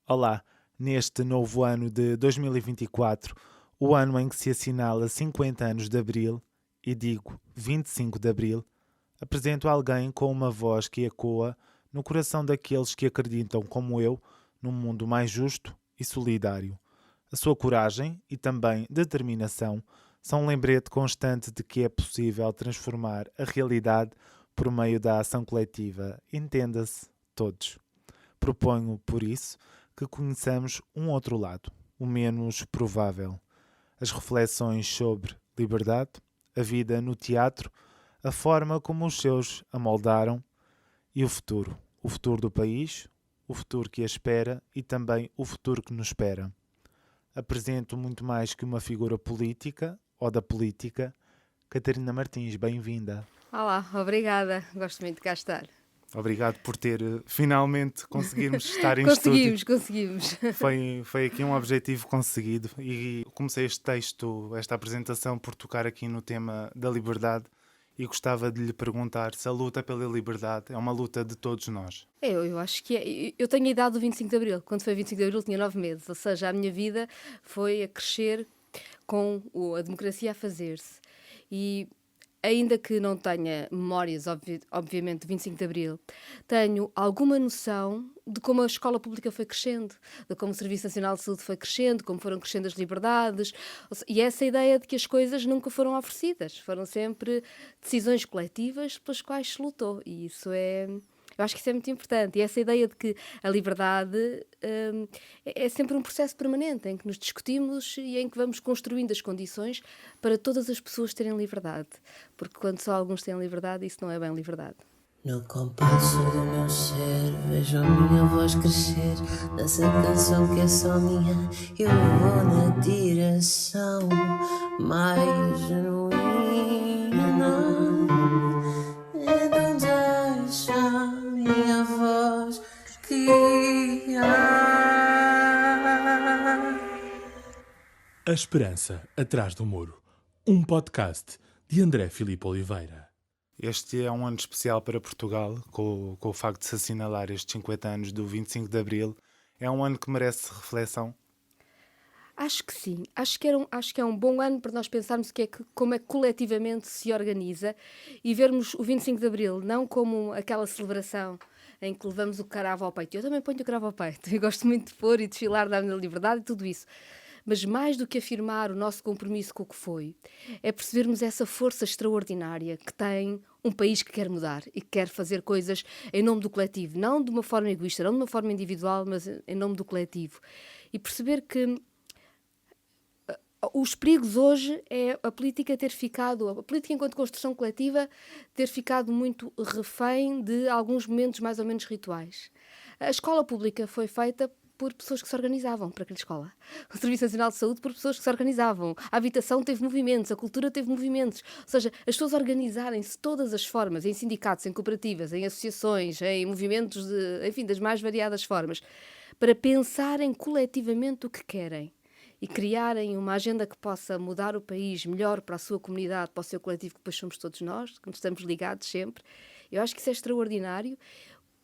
Olá, neste novo ano de 2024, o ano em que se assinala 50 anos de Abril, e digo 25 de Abril, apresento alguém com uma voz que ecoa no coração daqueles que acreditam, como eu, num mundo mais justo e solidário. A sua coragem e também determinação são um lembrete constante de que é possível transformar a realidade por meio da ação coletiva. Entenda-se, todos. Proponho, por isso, que conheçamos um outro lado, o menos provável. As reflexões sobre liberdade, a vida no teatro, a forma como os seus a moldaram e o futuro. O futuro do país, o futuro que a espera e também o futuro que nos espera. Apresento muito mais que uma figura política ou da política. Catarina Martins, bem-vinda. Olá, obrigada. Gosto muito de cá estar. Obrigado por ter finalmente conseguirmos estar em estúdio. Conseguimos. Foi aqui um objetivo conseguido e comecei este texto, esta apresentação, por tocar aqui no tema da liberdade e gostava de lhe perguntar se a luta pela liberdade é uma luta de todos nós. Eu acho que é. Eu tenho a idade do 25 de Abril. Quando foi 25 de Abril tinha 9 meses. Ou seja, a minha vida foi a crescer com a democracia a fazer-se. E ainda que não tenha memórias, obviamente, de 25 de Abril, tenho alguma noção de como a escola pública foi crescendo, de como o Serviço Nacional de Saúde foi crescendo, como foram crescendo as liberdades, e essa ideia de que as coisas nunca foram oferecidas, foram sempre decisões coletivas pelas quais se lutou, e isso é... Eu acho que isso é muito importante. E essa ideia de que a liberdade é sempre um processo permanente em que nos discutimos e em que vamos construindo as condições para todas as pessoas terem liberdade. Porque quando só alguns têm liberdade, isso não é bem liberdade. No compasso do meu ser, vejo a minha voz crescer. Nessa canção que é só minha, eu vou na direção mais genuína. Então deixa a minha voz guiar. A Esperança Atrás do Muro, um podcast de André Filipe Oliveira. Este é um ano especial para Portugal, com o facto de se assinalar estes 50 anos do 25 de Abril. É um ano que merece reflexão. Acho que sim. Acho que é um bom ano para nós pensarmos como é que coletivamente se organiza e vermos o 25 de Abril não como aquela celebração em que levamos o cravo ao peito. Eu também ponho o cravo ao peito. Eu gosto muito de pôr e desfilar da minha liberdade e tudo isso. Mas mais do que afirmar o nosso compromisso com o que foi, é percebermos essa força extraordinária que tem um país que quer mudar e que quer fazer coisas em nome do coletivo. Não de uma forma egoísta, não de uma forma individual, mas em nome do coletivo. E perceber que os perigos hoje é a política enquanto construção coletiva, ter ficado muito refém de alguns momentos mais ou menos rituais. A escola pública foi feita por pessoas que se organizavam para aquela escola. O Serviço Nacional de Saúde por pessoas que se organizavam. A habitação teve movimentos, a cultura teve movimentos. Ou seja, as pessoas organizarem-se de todas as formas, em sindicatos, em cooperativas, em associações, em movimentos, das mais variadas formas, para pensarem coletivamente o que querem e criarem uma agenda que possa mudar o país melhor para a sua comunidade, para o seu coletivo, que depois somos todos nós, que nos estamos ligados sempre. Eu acho que isso é extraordinário.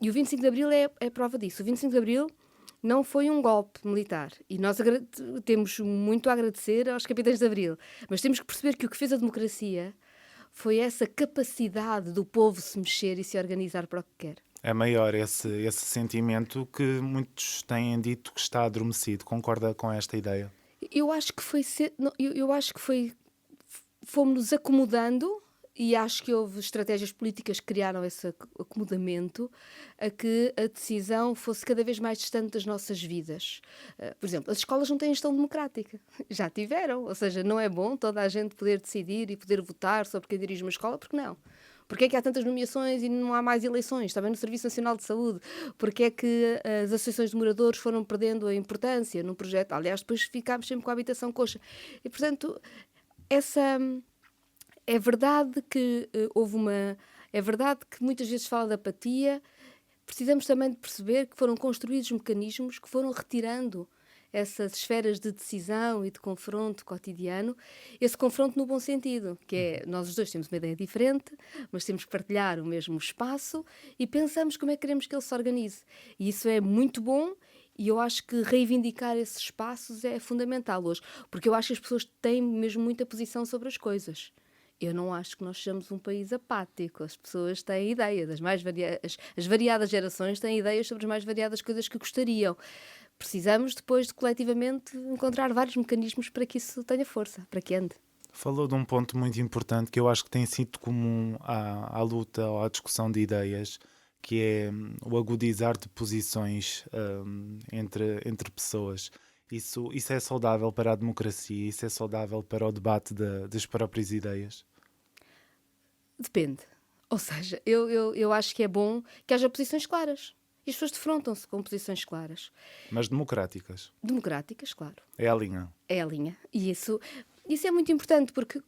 E o 25 de Abril é prova disso. O 25 de Abril não foi um golpe militar. E nós temos muito a agradecer aos capitães de Abril. Mas temos que perceber que o que fez a democracia foi essa capacidade do povo se mexer e se organizar para o que quer. É maior esse sentimento que muitos têm dito que está adormecido. Concorda com esta ideia? Eu acho que fomos-nos acomodando, e acho que houve estratégias políticas que criaram esse acomodamento a que a decisão fosse cada vez mais distante das nossas vidas. Por exemplo, as escolas não têm gestão democrática. Já tiveram. Ou seja, não é bom toda a gente poder decidir e poder votar sobre quem dirige uma escola, porque não? Porquê é que há tantas nomeações e não há mais eleições? Também no Serviço Nacional de Saúde. Porquê é que as associações de moradores foram perdendo a importância no projeto? Aliás, depois ficámos sempre com a habitação coxa. E, portanto, é verdade que É verdade que muitas vezes fala de apatia. Precisamos também de perceber que foram construídos mecanismos que foram retirando essas esferas de decisão e de confronto cotidiano, esse confronto no bom sentido, que é, nós os dois temos uma ideia diferente, mas temos que partilhar o mesmo espaço e pensamos como é que queremos que ele se organize. E isso é muito bom E eu acho que reivindicar esses espaços é fundamental hoje, porque eu acho que as pessoas têm mesmo muita posição sobre as coisas. Eu não acho que nós sejamos um país apático. As pessoas têm ideias, as variadas gerações têm ideias sobre as mais variadas coisas que gostariam. Precisamos depois de coletivamente encontrar vários mecanismos para que isso tenha força, para que ande. Falou de um ponto muito importante que eu acho que tem sido comum à luta ou à discussão de ideias, que é o agudizar de posições entre pessoas. Isso é saudável para a democracia? Isso é saudável para o debate das próprias ideias? Depende. Ou seja, eu acho que é bom que haja posições claras. E as pessoas defrontam-se com posições claras. Mas democráticas. Democráticas, claro. É a linha. É a linha. E isso é muito importante, porque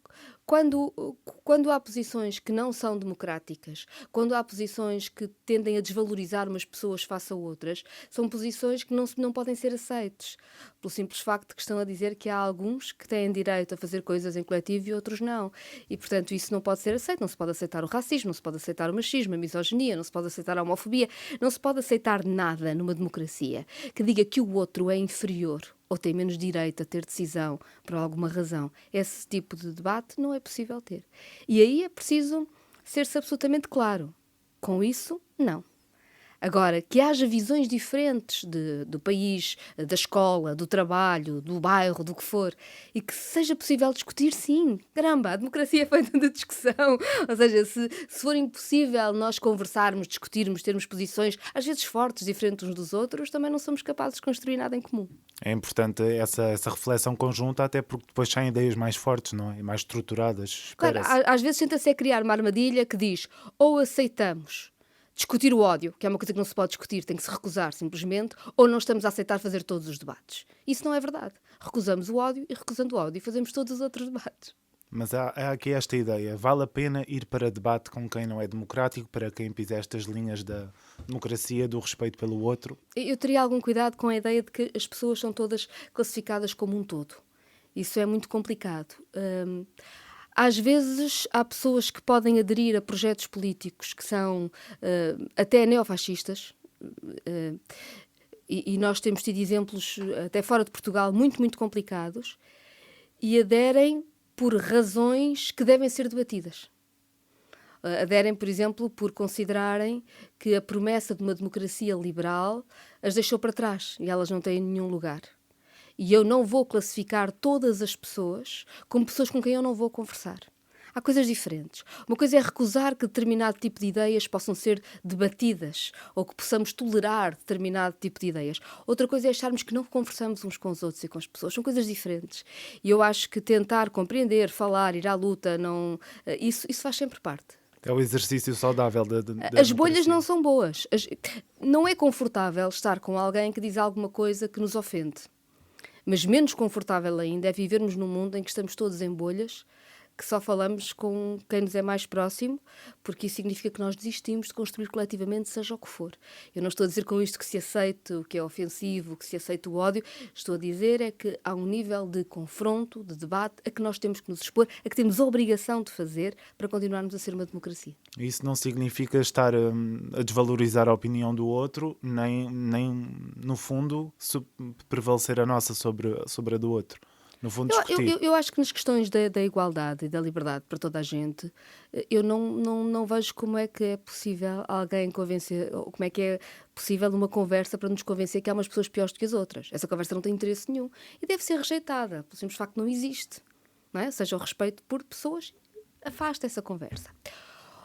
quando há posições que não são democráticas, quando há posições que tendem a desvalorizar umas pessoas face a outras, são posições que não podem ser aceites, pelo simples facto de que estão a dizer que há alguns que têm direito a fazer coisas em coletivo e outros não. E, portanto, isso não pode ser aceito. Não se pode aceitar o racismo, não se pode aceitar o machismo, a misoginia, não se pode aceitar a homofobia, não se pode aceitar nada numa democracia que diga que o outro é inferior ou tem menos direito a ter decisão por alguma razão. Esse tipo de debate não é possível ter. E aí é preciso ser-se absolutamente claro. Com isso, não. Agora, que haja visões diferentes do país, da escola, do trabalho, do bairro, do que for, e que seja possível discutir, sim. Caramba, a democracia é feita de discussão. Ou seja, se for impossível nós conversarmos, discutirmos, termos posições, às vezes fortes, diferentes uns dos outros, também não somos capazes de construir nada em comum. É importante essa reflexão conjunta, até porque depois saem ideias mais fortes, não é? E mais estruturadas. Claro, às vezes tenta-se criar uma armadilha que diz ou aceitamos discutir o ódio, que é uma coisa que não se pode discutir, tem que se recusar simplesmente, ou não estamos a aceitar fazer todos os debates. Isso não é verdade. Recusamos o ódio e recusando o ódio fazemos todos os outros debates. Mas há aqui esta ideia, vale a pena ir para debate com quem não é democrático, para quem pisa estas linhas da democracia, do respeito pelo outro? Eu teria algum cuidado com a ideia de que as pessoas são todas classificadas como um todo. Isso é muito complicado. Às vezes há pessoas que podem aderir a projetos políticos que são até neofascistas, e nós temos tido exemplos até fora de Portugal muito, muito complicados, e aderem por razões que devem ser debatidas. Aderem, por exemplo, por considerarem que a promessa de uma democracia liberal as deixou para trás e elas não têm nenhum lugar. E eu não vou classificar todas as pessoas como pessoas com quem eu não vou conversar. Há coisas diferentes. Uma coisa é recusar que determinado tipo de ideias possam ser debatidas ou que possamos tolerar determinado tipo de ideias. Outra coisa é acharmos que não conversamos uns com os outros e com as pessoas. São coisas diferentes. E eu acho que tentar compreender, falar, ir à luta, isso faz sempre parte. É o exercício saudável da As bolhas democracia. não são boas. Não é confortável estar com alguém que diz alguma coisa que nos ofende. Mas menos confortável ainda é vivermos num mundo em que estamos todos em bolhas, que só falamos com quem nos é mais próximo, porque isso significa que nós desistimos de construir coletivamente, seja o que for. Eu não estou a dizer com isto que se aceite o que é ofensivo, que se aceite o ódio. Estou a dizer é que há um nível de confronto, de debate, a que nós temos que nos expor, a que temos a obrigação de fazer para continuarmos a ser uma democracia. Isso não significa estar a desvalorizar a opinião do outro, nem no fundo, prevalecer a nossa sobre a do outro. No fundo, discutir. Eu acho que nas questões da igualdade e da liberdade para toda a gente, eu não vejo como é que é possível alguém convencer, ou como é que é possível uma conversa para nos convencer que há umas pessoas piores do que as outras. Essa conversa não tem interesse nenhum e deve ser rejeitada, pelo simples facto que não existe. Não é? Seja o respeito por pessoas, afasta essa conversa.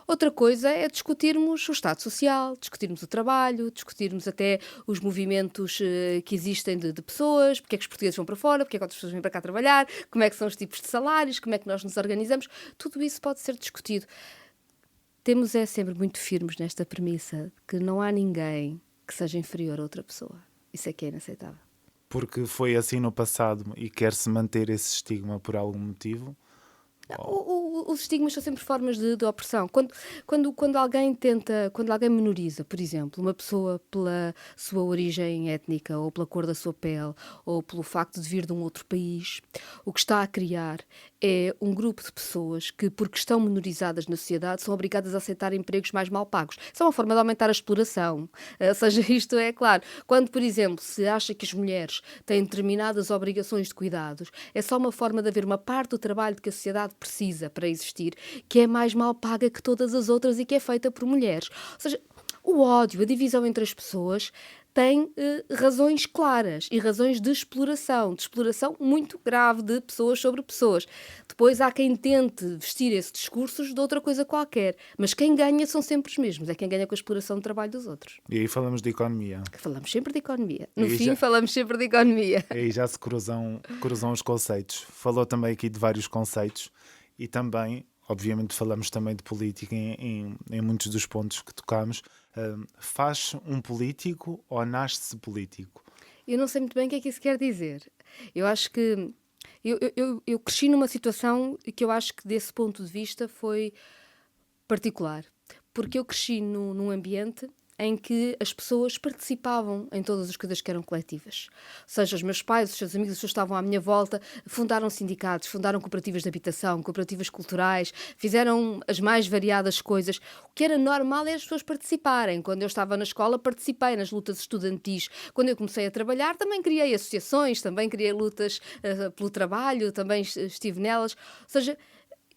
Outra coisa é discutirmos o Estado Social, discutirmos o trabalho, discutirmos até os movimentos que existem de pessoas, porque é que os portugueses vão para fora, porque é que outras pessoas vêm para cá trabalhar, como é que são os tipos de salários, como é que nós nos organizamos. Tudo isso pode ser discutido. Temos sempre muito firmes nesta premissa de que não há ninguém que seja inferior a outra pessoa. Isso é que é inaceitável. Porque foi assim no passado e quer-se manter esse estigma por algum motivo? Os estigmas são sempre formas de opressão. Quando alguém menoriza, por exemplo, uma pessoa pela sua origem étnica, ou pela cor da sua pele, ou pelo facto de vir de um outro país, o que está a criar é um grupo de pessoas que, porque estão menorizadas na sociedade, são obrigadas a aceitar empregos mais mal pagos. Isso é uma forma de aumentar a exploração. Ou seja, isto é claro. Quando, por exemplo, se acha que as mulheres têm determinadas obrigações de cuidados, é só uma forma de haver uma parte do trabalho que a sociedade precisa para existir, que é mais mal paga que todas as outras e que é feita por mulheres. Ou seja, o ódio, a divisão entre as pessoas tem razões claras e razões de exploração muito grave de pessoas sobre pessoas. Depois há quem tente vestir esses discursos de outra coisa qualquer, mas quem ganha são sempre os mesmos, é quem ganha com a exploração do trabalho dos outros. E aí falamos de economia. Falamos sempre de economia. No E fim, já- falamos sempre de economia. Aí já se cruzam os conceitos. Falou também aqui de vários conceitos e também, obviamente, falamos também de política em muitos dos pontos que tocamos. Faz um político ou nasce-se político? Eu não sei muito bem o que é que isso quer dizer. Eu acho que... Eu cresci numa situação que eu acho que, desse ponto de vista, foi particular. Porque eu cresci num ambiente em que as pessoas participavam em todas as coisas que eram coletivas. Ou seja, os meus pais, os seus amigos, as pessoas estavam à minha volta, fundaram sindicatos, fundaram cooperativas de habitação, cooperativas culturais, fizeram as mais variadas coisas. O que era normal era as pessoas participarem. Quando eu estava na escola, participei nas lutas estudantis. Quando eu comecei a trabalhar, também criei associações, também criei lutas pelo trabalho, também estive nelas. Ou seja,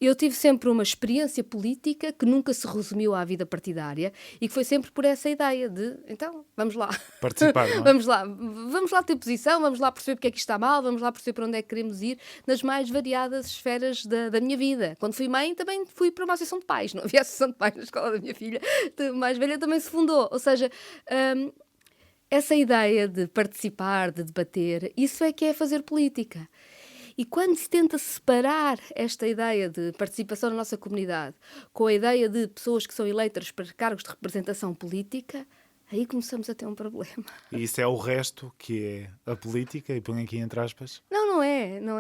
eu tive sempre uma experiência política que nunca se resumiu à vida partidária e que foi sempre por essa ideia de, então, vamos lá. Participar, não é? Vamos lá ter posição, vamos lá perceber porque é que isto está mal, vamos lá perceber para onde é que queremos ir, nas mais variadas esferas da minha vida. Quando fui mãe, também fui para uma associação de pais, não havia associação de pais na escola da minha filha, mais velha também se fundou. Ou seja, essa ideia de participar, de debater, isso é que é fazer política. E quando se tenta separar esta ideia de participação na nossa comunidade com a ideia de pessoas que são eleitas para cargos de representação política, aí começamos a ter um problema. E isso é o resto que é a política, e põe aqui entre aspas. Não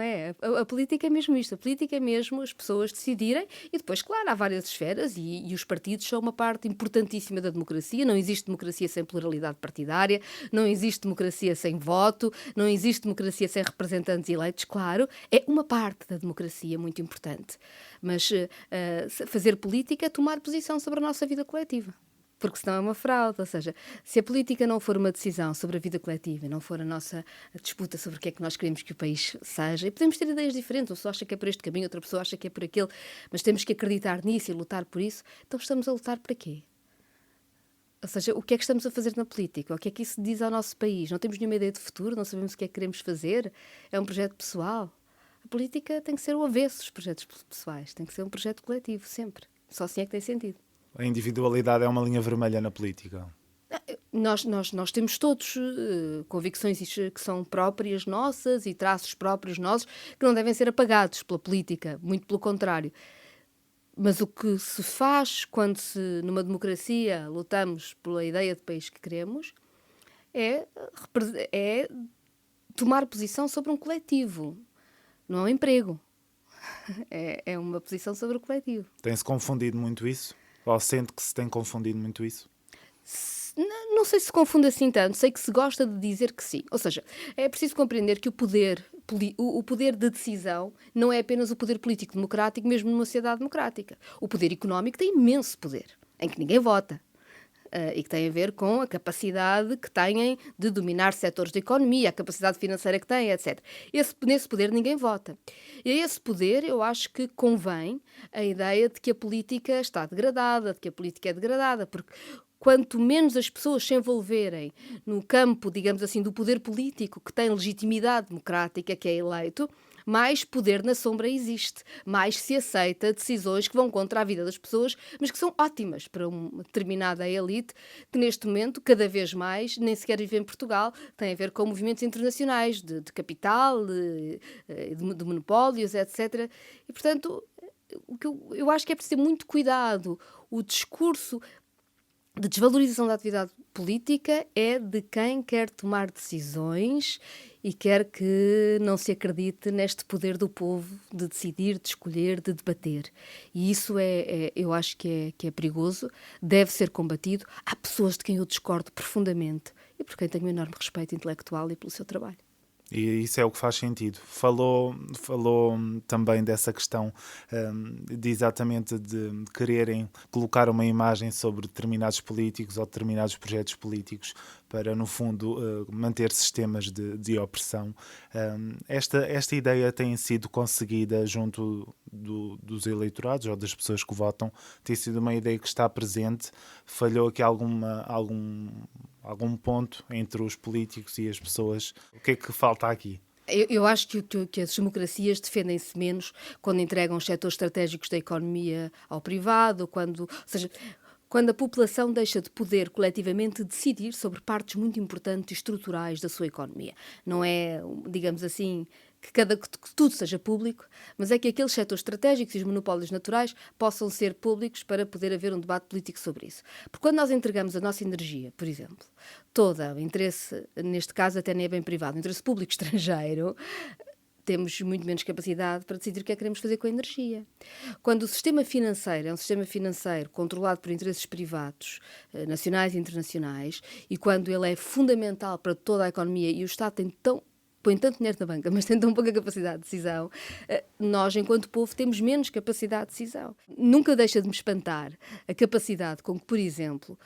é. A política é mesmo isto. A política é mesmo as pessoas decidirem e depois, claro, há várias esferas e os partidos são uma parte importantíssima da democracia. Não existe democracia sem pluralidade partidária, não existe democracia sem voto, não existe democracia sem representantes eleitos, claro. É uma parte da democracia muito importante. Mas fazer política é tomar posição sobre a nossa vida coletiva. Porque senão é uma fraude, ou seja, se a política não for uma decisão sobre a vida coletiva, não for a nossa disputa sobre o que é que nós queremos que o país seja, e podemos ter ideias diferentes, uma pessoa acha que é por este caminho, outra pessoa acha que é por aquele, mas temos que acreditar nisso e lutar por isso, então estamos a lutar para quê? Ou seja, o que é que estamos a fazer na política? O que é que isso diz ao nosso país? Não temos nenhuma ideia de futuro, não sabemos o que é que queremos fazer, é um projeto pessoal. A política tem que ser o avesso dos projetos pessoais, tem que ser um projeto coletivo, sempre. Só assim é que tem sentido. A individualidade é uma linha vermelha na política. Nós temos todos convicções que são próprias nossas e traços próprios nossos que não devem ser apagados pela política, muito pelo contrário. Mas o que se faz quando numa democracia lutamos pela ideia de país que queremos é tomar posição sobre um coletivo, não é um emprego. É uma posição sobre o coletivo. Tem-se confundido muito isso? Ou sente que se tem confundido muito isso? Não sei se se confunde assim tanto, sei que se gosta de dizer que sim. Ou seja, é preciso compreender que o poder de decisão não é apenas o poder político democrático, mesmo numa sociedade democrática. O poder económico tem imenso poder, em que ninguém vota. E que tem a ver com a capacidade que têm de dominar setores da economia, a capacidade financeira que têm, etc. Nesse poder ninguém vota. E a esse poder eu acho que convém a ideia de que a política está degradada, de que a política é degradada, porque quanto menos as pessoas se envolverem no campo, digamos assim, do poder político que tem legitimidade democrática, que é eleito, mais poder na sombra existe, mais se aceita decisões que vão contra a vida das pessoas, mas que são ótimas para uma determinada elite, que neste momento, cada vez mais, nem sequer vive em Portugal, tem a ver com movimentos internacionais de capital, de monopólios, etc. E, portanto, o que eu acho que é preciso ter muito cuidado. O discurso de desvalorização da atividade política é de quem quer tomar decisões e quer que não se acredite neste poder do povo de decidir, de escolher, de debater. E isso eu acho que é perigoso, deve ser combatido. Há pessoas de quem eu discordo profundamente e por quem tenho um enorme respeito intelectual e pelo seu trabalho. E isso é o que faz sentido. Falou também dessa questão de exatamente de quererem colocar uma imagem sobre determinados políticos ou determinados projetos políticos para, no fundo, manter sistemas de opressão. Esta ideia tem sido conseguida junto dos eleitorados ou das pessoas que votam. Tem sido uma ideia que está presente. Falhou aqui algum ponto entre os políticos e as pessoas? O que é que falta aqui? Eu acho que as democracias defendem-se menos quando entregam os setores estratégicos da economia ao privado, ou seja, quando a população deixa de poder coletivamente decidir sobre partes muito importantes e estruturais da sua economia. Não é, digamos assim, que tudo seja público, mas é que aqueles setores estratégicos e os monopólios naturais possam ser públicos para poder haver um debate político sobre isso. Porque quando nós entregamos a nossa energia, por exemplo, toda o interesse, neste caso até nem é bem privado, o interesse público estrangeiro, temos muito menos capacidade para decidir o que é que queremos fazer com a energia. Quando o sistema financeiro é um sistema financeiro controlado por interesses privados, nacionais e internacionais, e quando ele é fundamental para toda a economia e o Estado põe tanto dinheiro na banca, mas tem tão pouca capacidade de decisão, nós, enquanto povo, temos menos capacidade de decisão. Nunca deixa de me espantar a capacidade com que, por exemplo,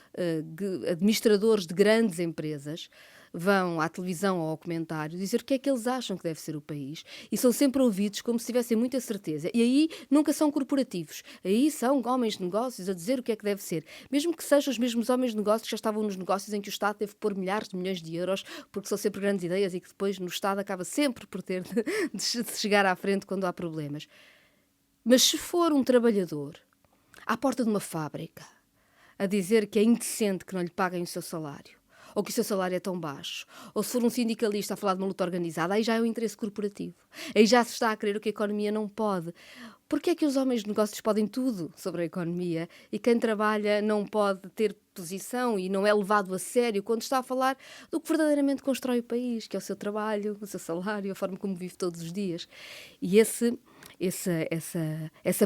administradores de grandes empresas vão à televisão ou ao comentário dizer o que é que eles acham que deve ser o país e são sempre ouvidos como se tivessem muita certeza. E aí nunca são corporativos. Aí são homens de negócios a dizer o que é que deve ser. Mesmo que sejam os mesmos homens de negócios que já estavam nos negócios em que o Estado teve que pôr milhares de milhões de euros porque são sempre grandes ideias e que depois no Estado acaba sempre por ter de chegar à frente quando há problemas. Mas se for um trabalhador à porta de uma fábrica a dizer que é indecente que não lhe paguem o seu salário, ou que o seu salário é tão baixo, ou se for um sindicalista a falar de uma luta organizada, aí já é o interesse corporativo. Aí já se está a crer o que a economia não pode. Porquê é que os homens de negócios podem tudo sobre a economia e quem trabalha não pode ter posição e não é levado a sério quando está a falar do que verdadeiramente constrói o país, que é o seu trabalho, o seu salário, a forma como vive todos os dias? E essa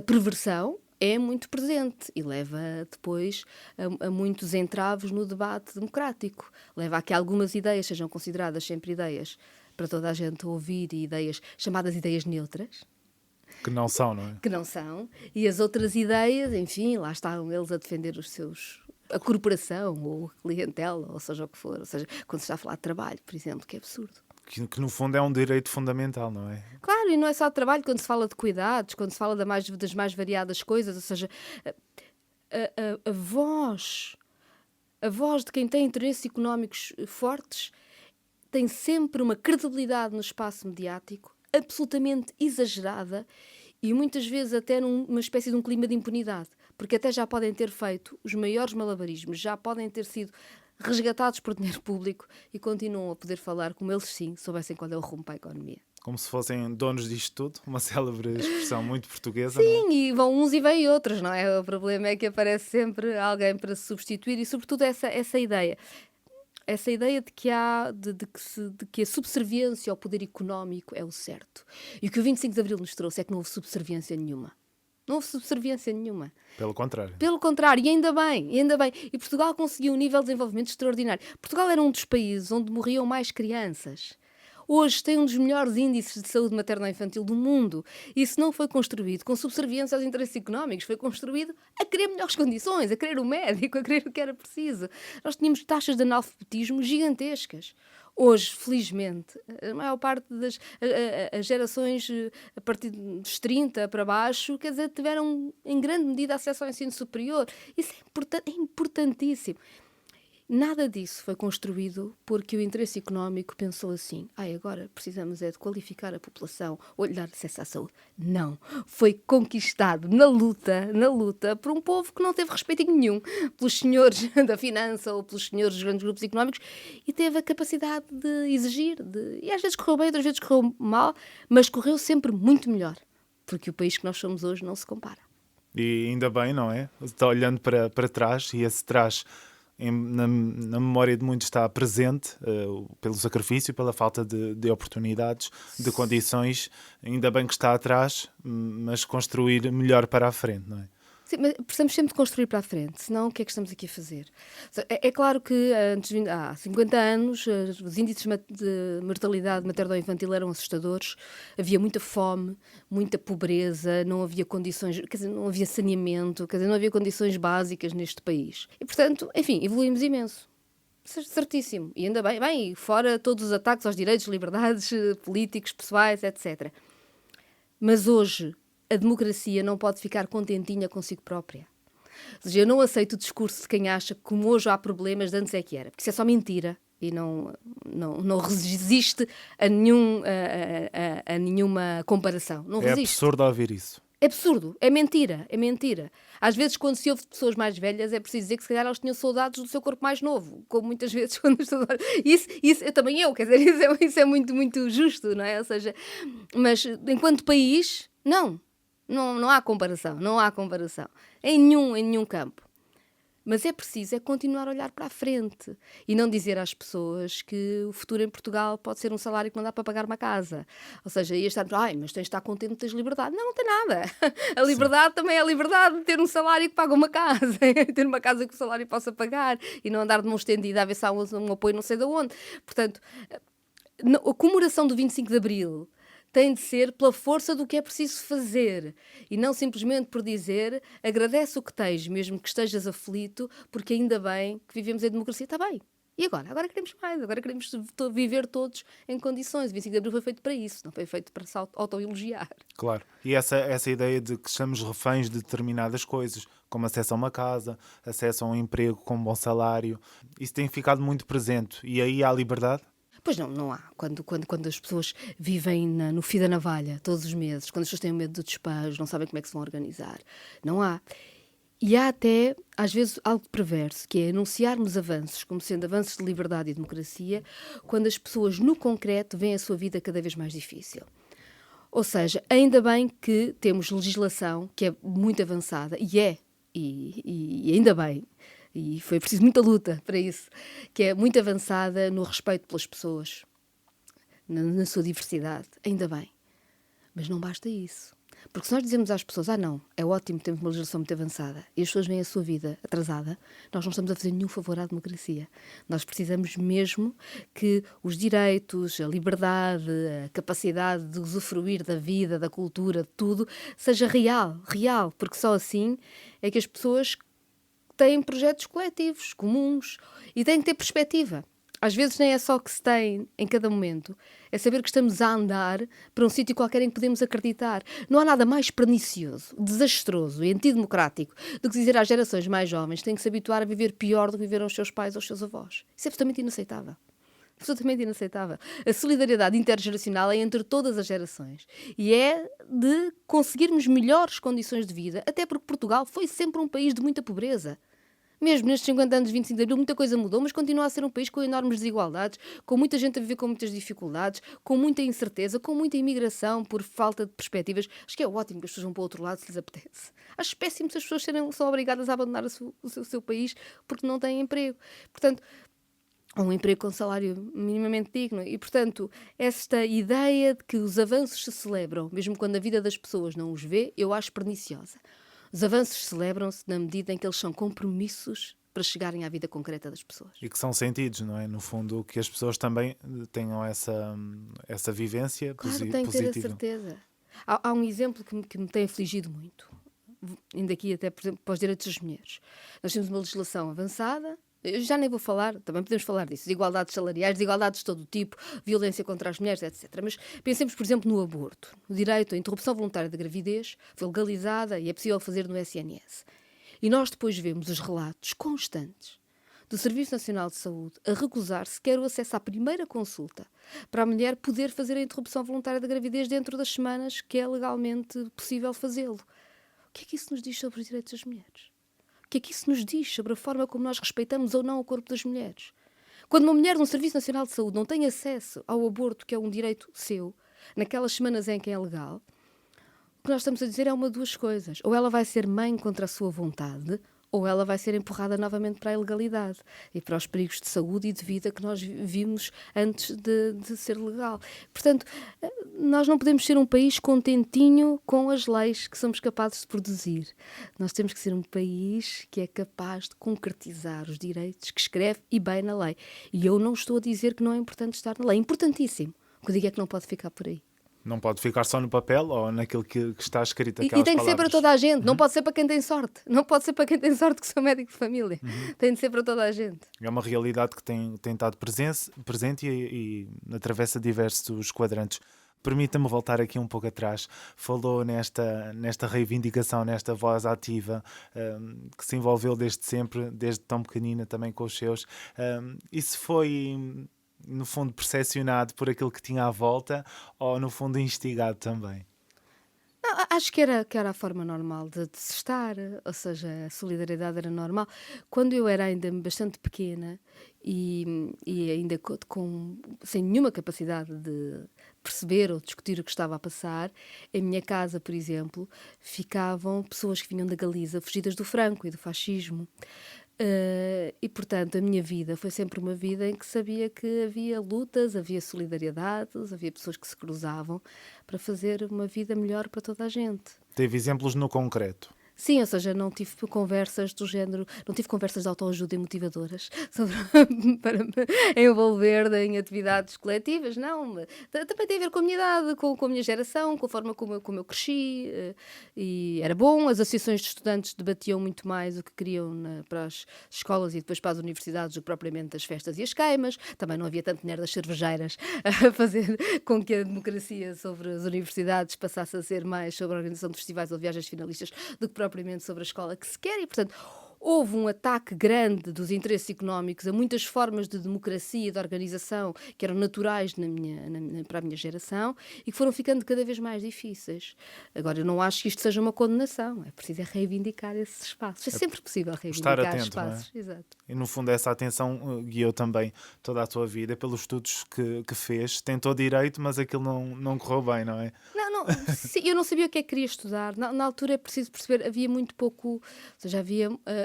perversão é muito presente e leva depois a muitos entraves no debate democrático. Leva a que algumas ideias sejam consideradas sempre ideias para toda a gente ouvir e ideias chamadas ideias neutras. Que não são, não é? Que não são. E as outras ideias, enfim, lá estão eles a defender a corporação ou a clientela, ou seja o que for. Ou seja, quando se está a falar de trabalho, por exemplo, que é absurdo. Que no fundo é um direito fundamental, não é? Claro, e não é só de trabalho, quando se fala de cuidados, quando se fala das mais variadas coisas, ou seja, a voz de quem tem interesses económicos fortes tem sempre uma credibilidade no espaço mediático absolutamente exagerada e muitas vezes até numa espécie de um clima de impunidade, porque até já podem ter feito os maiores malabarismos, já podem ter sido resgatados por dinheiro público e continuam a poder falar como eles sim soubessem qual é o rumo para a economia. Como se fossem donos disto tudo, uma célebre expressão muito portuguesa. Sim, não é? e vão uns e vêm outros, não é? O problema é que aparece sempre alguém para se substituir e sobretudo essa ideia. Essa ideia de que a subserviência ao poder económico é o certo. E o que o 25 de Abril nos trouxe é que não houve subserviência nenhuma. Não houve subserviência nenhuma. Pelo contrário. Pelo contrário, e ainda bem. E Portugal conseguiu um nível de desenvolvimento extraordinário. Portugal era um dos países onde morriam mais crianças. Hoje tem um dos melhores índices de saúde materno-infantil do mundo. Isso não foi construído com subserviência aos interesses económicos, foi construído a querer melhores condições, a querer o médico, a querer o que era preciso. Nós tínhamos taxas de analfabetismo gigantescas. Hoje, felizmente, a maior parte das as gerações a partir dos 30 para baixo, quer dizer, tiveram em grande medida acesso ao ensino superior. Isso é importantíssimo. Nada disso foi construído porque o interesse económico pensou assim: agora precisamos é de qualificar a população ou lhe dar acesso à saúde. Não. Foi conquistado na luta, por um povo que não teve respeitinho nenhum pelos senhores da finança ou pelos senhores dos grandes grupos económicos e teve a capacidade de exigir. E às vezes correu bem, outras vezes correu mal, mas correu sempre muito melhor. Porque o país que nós somos hoje não se compara. E ainda bem, não é? Está olhando para trás e esse trás na memória de muitos está presente pelo sacrifício, pela falta de oportunidades, de condições. Ainda bem que está atrás, mas construir melhor para a frente, não é? Sim, mas precisamos sempre de construir para a frente, senão o que é que estamos aqui a fazer? É claro que há 50 anos os índices de mortalidade materno-infantil eram assustadores, havia muita fome, muita pobreza, não havia condições, quer dizer, não havia saneamento, quer dizer, não havia condições básicas neste país. E, portanto, enfim, evoluímos imenso. Certíssimo. E ainda bem, fora todos os ataques aos direitos, liberdades políticos, pessoais, etc. Mas hoje a democracia não pode ficar contentinha consigo própria. Ou seja, eu não aceito o discurso de quem acha que como hoje há problemas, de antes é que era. Porque isso é só mentira e não resiste a nenhuma comparação. Não É resiste. absurdo ouvir isso. É absurdo, é mentira, é mentira. Às vezes, quando se ouve de pessoas mais velhas, é preciso dizer que se calhar elas tinham saudades do seu corpo mais novo, como muitas vezes quando estou... Isso também quer dizer, isso é muito, muito justo, não é? Ou seja, mas enquanto país, não há comparação, não há comparação. Em nenhum campo. Mas é preciso continuar a olhar para a frente e não dizer às pessoas que o futuro em Portugal pode ser um salário que não dá para pagar uma casa. Ou seja, ia estar, mas tens de estar contente de teres liberdade. Não tem nada. A liberdade também é a liberdade de ter um salário que paga uma casa, ter uma casa que o salário possa pagar e não andar de mão estendida a ver se há um apoio não sei de onde. Portanto, a comemoração do 25 de Abril tem de ser pela força do que é preciso fazer e não simplesmente por dizer agradece o que tens, mesmo que estejas aflito, porque ainda bem que vivemos em democracia. Está bem. E agora? Agora queremos mais. Agora queremos viver todos em condições. O 25 de Abril foi feito para isso, não foi feito para se autoelogiar. Claro. E essa ideia de que estamos reféns de determinadas coisas, como acesso a uma casa, acesso a um emprego com um bom salário, isso tem ficado muito presente. E aí há liberdade? Pois não há. Quando as pessoas vivem no fio da navalha todos os meses, quando as pessoas têm medo do despejo, não sabem como é que se vão organizar, não há. E há até, às vezes, algo perverso, que é anunciarmos avanços, como sendo avanços de liberdade e democracia, quando as pessoas, no concreto, veem a sua vida cada vez mais difícil. Ou seja, ainda bem que temos legislação que é muito avançada, e ainda bem, e foi preciso muita luta para isso, que é muito avançada no respeito pelas pessoas, na sua diversidade, ainda bem. Mas não basta isso. Porque se nós dizemos às pessoas, não, é ótimo termos uma legislação muito avançada, e as pessoas veem a sua vida atrasada, nós não estamos a fazer nenhum favor à democracia. Nós precisamos mesmo que os direitos, a liberdade, a capacidade de usufruir da vida, da cultura, de tudo, seja real, porque só assim é que as pessoas têm projetos coletivos, comuns, e têm que ter perspectiva. Às vezes nem é só o que se tem em cada momento, é saber que estamos a andar para um sítio qualquer em que podemos acreditar. Não há nada mais pernicioso, desastroso e antidemocrático do que dizer às gerações mais jovens que têm que se habituar a viver pior do que viveram os seus pais ou os seus avós. Isso é absolutamente inaceitável. Absolutamente inaceitável. A solidariedade intergeracional é entre todas as gerações e é de conseguirmos melhores condições de vida, até porque Portugal foi sempre um país de muita pobreza. Mesmo nestes 50 anos de 25 de Abril, muita coisa mudou, mas continua a ser um país com enormes desigualdades, com muita gente a viver com muitas dificuldades, com muita incerteza, com muita imigração por falta de perspectivas. Acho que é ótimo que as pessoas vão para o outro lado se lhes apetece. Acho péssimo se as pessoas são obrigadas a abandonar o seu país porque não têm emprego. Portanto, um emprego com salário minimamente digno. E, portanto, esta ideia de que os avanços se celebram, mesmo quando a vida das pessoas não os vê, eu acho perniciosa. Os avanços celebram-se na medida em que eles são compromissos para chegarem à vida concreta das pessoas. E que são sentidos, não é? No fundo, que as pessoas também tenham essa vivência positiva. Claro, tem que ter a certeza. Há um exemplo que me tem afligido muito. Indo aqui até, por exemplo, para os direitos das mulheres. Nós temos uma legislação avançada. Eu já nem vou falar, também podemos falar disso, desigualdades salariais, desigualdades de todo o tipo, violência contra as mulheres, etc. Mas pensemos, por exemplo, no aborto. O direito à interrupção voluntária da gravidez foi legalizada e é possível fazer no SNS. E nós depois vemos os relatos constantes do Serviço Nacional de Saúde a recusar sequer o acesso à primeira consulta para a mulher poder fazer a interrupção voluntária da gravidez dentro das semanas que é legalmente possível fazê-lo. O que é que isso nos diz sobre os direitos das mulheres? O que é que isso nos diz sobre a forma como nós respeitamos ou não o corpo das mulheres? Quando uma mulher no Serviço Nacional de Saúde não tem acesso ao aborto, que é um direito seu, naquelas semanas em que é legal, o que nós estamos a dizer é uma de duas coisas. Ou ela vai ser mãe contra a sua vontade, ou ela vai ser empurrada novamente para a ilegalidade e para os perigos de saúde e de vida que nós vimos antes de ser legal. Portanto, nós não podemos ser um país contentinho com as leis que somos capazes de produzir. Nós temos que ser um país que é capaz de concretizar os direitos que escreve e bem na lei. E eu não estou a dizer que não é importante estar na lei. É importantíssimo. O que eu digo é que não pode ficar por aí. Não pode ficar só no papel ou naquilo que está escrito. E tem que ser para toda a gente, não Uhum. pode ser para quem tem sorte. Não pode ser para quem tem sorte que sou médico de família. Tem de ser para toda a gente. É uma realidade que tem estado presente e atravessa diversos quadrantes. Permita-me voltar aqui um pouco atrás. Falou nesta reivindicação, nesta voz ativa, que se envolveu desde sempre, desde tão pequenina também com os seus. Isso foi, no fundo, percepcionado por aquilo que tinha à volta ou, no fundo, instigado também? Não, acho que era a forma normal de se estar, ou seja, a solidariedade era normal. Quando eu era ainda bastante pequena e ainda sem nenhuma capacidade de perceber ou discutir o que estava a passar, em minha casa, por exemplo, ficavam pessoas que vinham da Galiza, fugidas do Franco e do fascismo. E, portanto, a minha vida foi sempre uma vida em que sabia que havia lutas, havia solidariedades, havia pessoas que se cruzavam para fazer uma vida melhor para toda a gente. Teve exemplos no concreto? Sim, ou seja, não tive conversas do género, não tive conversas de autoajuda e motivadoras para me envolver em atividades coletivas, não. Também tem a ver com a minha idade, com a minha geração, com a forma como eu cresci, e era bom. As associações de estudantes debatiam muito mais o que queriam para as escolas e depois para as universidades do que propriamente as festas e as queimas. Também não havia tanto dinheiro das cervejeiras a fazer com que a democracia sobre as universidades passasse a ser mais sobre a organização de festivais ou viagens finalistas do que propriamente sobre a escola que se quer, e portanto houve um ataque grande dos interesses económicos a muitas formas de democracia e de organização que eram naturais para a minha geração e que foram ficando cada vez mais difíceis. Agora, eu não acho que isto seja uma condenação, é preciso reivindicar esses espaços. É sempre possível reivindicar atento, espaços. não é? Exato. E no fundo essa atenção guiou também toda a tua vida pelos estudos que fez. Tentou direito, mas aquilo não correu bem, não é? Não, eu não sabia o que é que queria estudar. Na altura é preciso perceber, havia muito pouco, ou seja,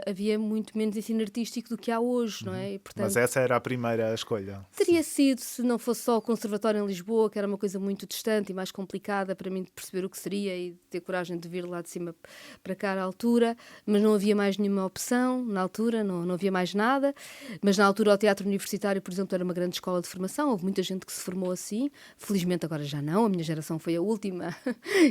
havia muito menos ensino artístico do que há hoje, não é? E, portanto, Mas essa era a primeira escolha. teria sido, se não fosse só o Conservatório em Lisboa, que era uma coisa muito distante e mais complicada para mim de perceber o que seria e de ter coragem de vir lá de cima para cá à altura, mas não havia mais nenhuma opção na altura, não havia mais nada. Mas na altura o Teatro Universitário, por exemplo, era uma grande escola de formação, houve muita gente que se formou assim. Felizmente agora já não, a minha geração foi a última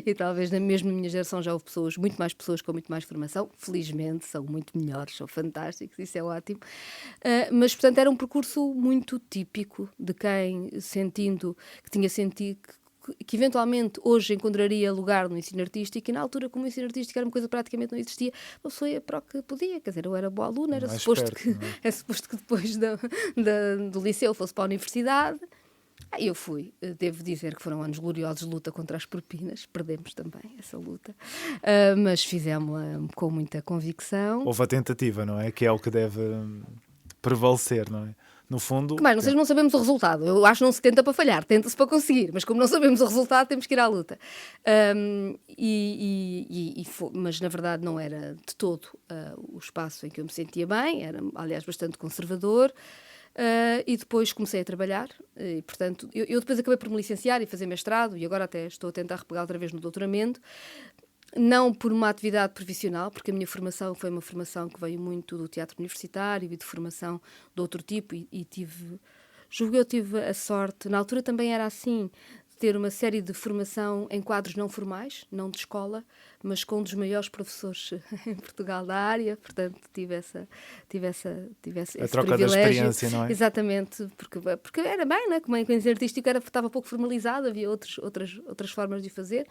e talvez mesmo na minha geração já houve muito mais pessoas com muito mais formação. Felizmente são muito melhores, são fantásticos, isso é ótimo. Mas, portanto, era um percurso muito típico de quem, que tinha sentido que eventualmente hoje encontraria lugar no ensino artístico, e na altura, como o ensino artístico era uma coisa que praticamente não existia, a pessoa ia para o que podia, quer dizer, eu era boa aluna, era suposto que depois do liceu fosse para a universidade. Aí eu fui, devo dizer que foram anos gloriosos de luta contra as propinas, perdemos também essa luta, mas fizemos-la com muita convicção. Houve a tentativa, não é? Que é o que deve prevalecer, não é? No fundo... Que mais, não sei, não sabemos o resultado. Eu acho que não se tenta para falhar, tenta-se para conseguir, mas como não sabemos o resultado, temos que ir à luta. Mas na verdade não era de todo o espaço em que eu me sentia bem, era aliás bastante conservador. E depois comecei a trabalhar e, portanto, eu depois acabei por me licenciar e fazer mestrado e agora até estou a tentar repegar outra vez no doutoramento, não por uma atividade profissional, porque a minha formação foi uma formação que veio muito do teatro universitário e de formação de outro tipo e tive a sorte, na altura também era assim, de ter uma série de formação em quadros não formais, não de escola, mas com um dos maiores professores em Portugal da área, portanto tive esse a troca privilégio. da experiência, não é? Exatamente, porque era bem, não é? Como o ensino artístico estava pouco formalizado, havia outras formas de o fazer.